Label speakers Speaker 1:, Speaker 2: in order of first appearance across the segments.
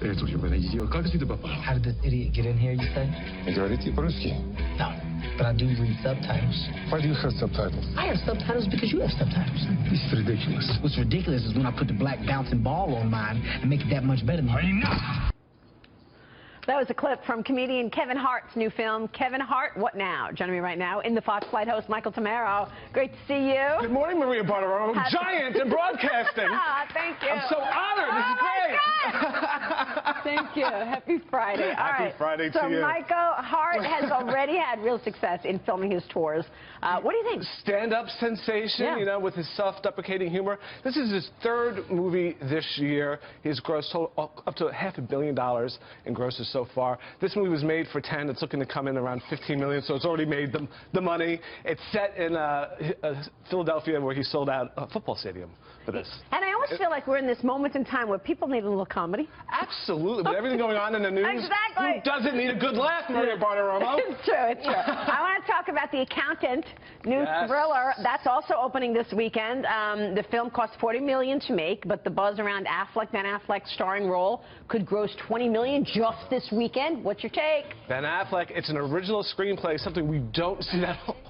Speaker 1: Это очень понятно. Как ты попал?
Speaker 2: How did this idiot get in here, you say?
Speaker 1: Говорите по-русски?
Speaker 2: No, but I do read subtitles.
Speaker 1: Why do you have subtitles?
Speaker 2: I have subtitles because you have subtitles.
Speaker 1: This is ridiculous.
Speaker 2: What's ridiculous is when I put the black bouncing ball on mine and make it that much better than
Speaker 1: Enough!
Speaker 3: That was a clip from comedian Kevin Hart's new film, Kevin Hart, What Now? Joining me right now in the Foxlight host, Michael Tammero. Great to see you.
Speaker 4: Good morning, Maria Bartiromo. Giant in broadcasting.
Speaker 3: Thank you.
Speaker 4: I'm so honored. This is great.
Speaker 3: Thank you. Happy Friday.
Speaker 4: Happy Friday to you.
Speaker 3: So Michael Hart has already had real success in filming his tours. What do you think?
Speaker 4: Stand-up sensation,
Speaker 3: Yeah.
Speaker 4: you know, with his self-deprecating humor. This is his third movie this year. He's grossed up to $500 million in grosses so far. This movie was made for 10. It's looking to come in around 15 million, so it's already made the money. It's set in Philadelphia, where he sold out a football stadium for this.
Speaker 3: And I always feel like we're in this moment in time where people need a little comedy.
Speaker 4: Absolutely. With everything going on in the news,
Speaker 3: Exactly.
Speaker 4: who doesn't need a good laugh, Maria Bartiromo?
Speaker 3: It's true, it's true. I want to talk about The Accountant, new thriller. That's also opening this weekend. The film cost $40 million to make, but the buzz around Ben Affleck's starring role could gross $20 million just this weekend. What's your take?
Speaker 4: Ben Affleck, it's an original screenplay, something we don't see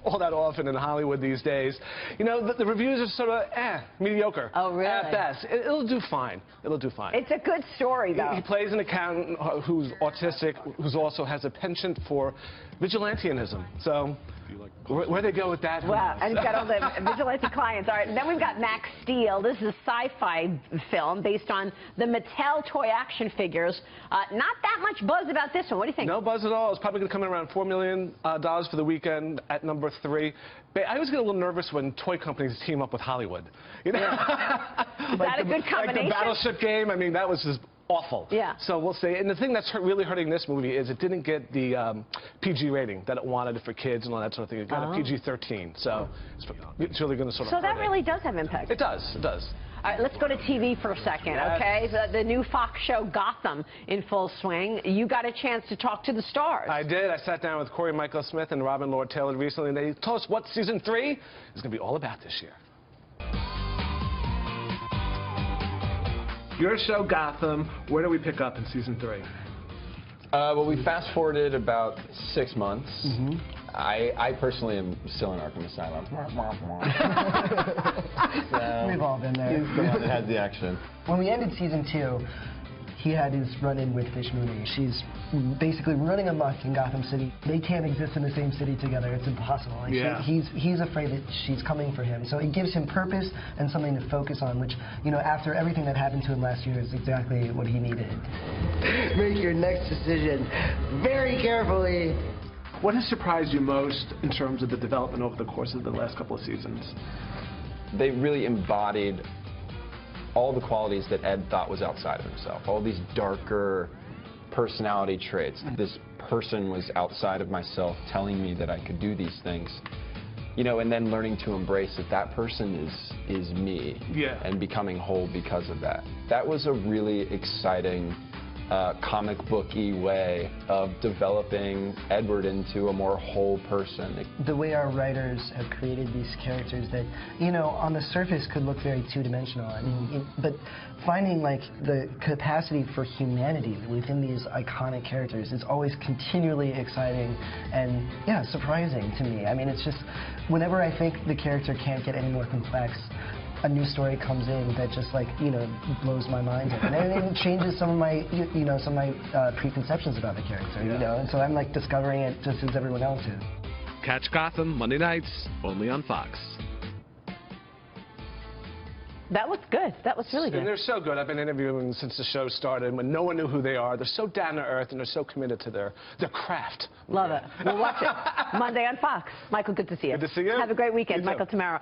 Speaker 4: all that often in Hollywood these days. You know, the reviews are sort of, mediocre.
Speaker 3: Oh, really?
Speaker 4: At best. It'll do fine. It'll do fine.
Speaker 3: It's a good story, though.
Speaker 4: He plays an accountant who's autistic, who also has a penchant for vigilantism. So, where they go with that?
Speaker 3: Wow, and he's got all the vigilante clients. All right, and then we've got Max Steel. This is a sci-fi film based on the Mattel toy action figures. Not that much buzz about this one. What do you think?
Speaker 4: No buzz at all. It's probably going to come in around $4 million for the weekend at number 3. But I always get a little nervous when toy companies team up with Hollywood. You know?
Speaker 3: Yeah. Is that a good combination?
Speaker 4: Like the Battleship game. I mean, that was just awful.
Speaker 3: Yeah.
Speaker 4: So we'll see. And the thing that's really hurting this movie is it didn't get the PG rating that it wanted for kids and all that sort of thing. It got a PG-13. So it's really going to sort of.
Speaker 3: So that really does have impact.
Speaker 4: It does. It does.
Speaker 3: All right, let's go to TV for a second, okay? The new Fox show Gotham in full swing. You got a chance to talk to the stars.
Speaker 4: I did. I sat down with Corey Michael Smith and Robin Lord Taylor recently, and they told us what season 3 is going to be all about this year. Your show, Gotham, where do we pick up in season 3?
Speaker 5: Well, we fast-forwarded about 6 months. I personally am still in Arkham Asylum. So,
Speaker 6: we've all been there.
Speaker 5: He's the one that has the action.
Speaker 6: When we ended season 2, he had his run-in with Fish Mooney. She's basically running amok in Gotham City. They can't exist in the same city together. It's impossible. Like, he's afraid that she's coming for him. So it gives him purpose and something to focus on, which, you know, after everything that happened to him last year is exactly what he needed. Make your next decision very carefully.
Speaker 4: What has surprised you most in terms of the development over the course of the last couple of seasons?
Speaker 5: They really embodied all the qualities that Ed thought was outside of himself, all these darker personality traits. This person was outside of myself telling me that I could do these things, you know, and then learning to embrace that that person is me, and becoming whole because of that. That was a really exciting comic booky way of developing Edward into a more whole person.
Speaker 6: The way our writers have created these characters that, you know, on the surface could look very two-dimensional. I mean, but finding like the capacity for humanity within these iconic characters is always continually exciting and, yeah, surprising to me. I mean, it's just, whenever I think the character can't get any more complex, a new story comes in that just, like, you know, blows my mind, and it changes some of my, you know, some of my preconceptions about the character, you know, and so I'm like discovering it just as everyone else is.
Speaker 7: Catch Gotham Monday nights only on Fox.
Speaker 3: That was good. That was really good.
Speaker 4: And they're so good. I've been interviewing since the show started when no one knew who they are. They're so down to earth and they're so committed to their craft.
Speaker 3: Love it. We'll watch it Monday on Fox. Michael, good to see you.
Speaker 4: Good to see you.
Speaker 3: Have a great weekend.
Speaker 4: You too.
Speaker 3: Michael Tammero.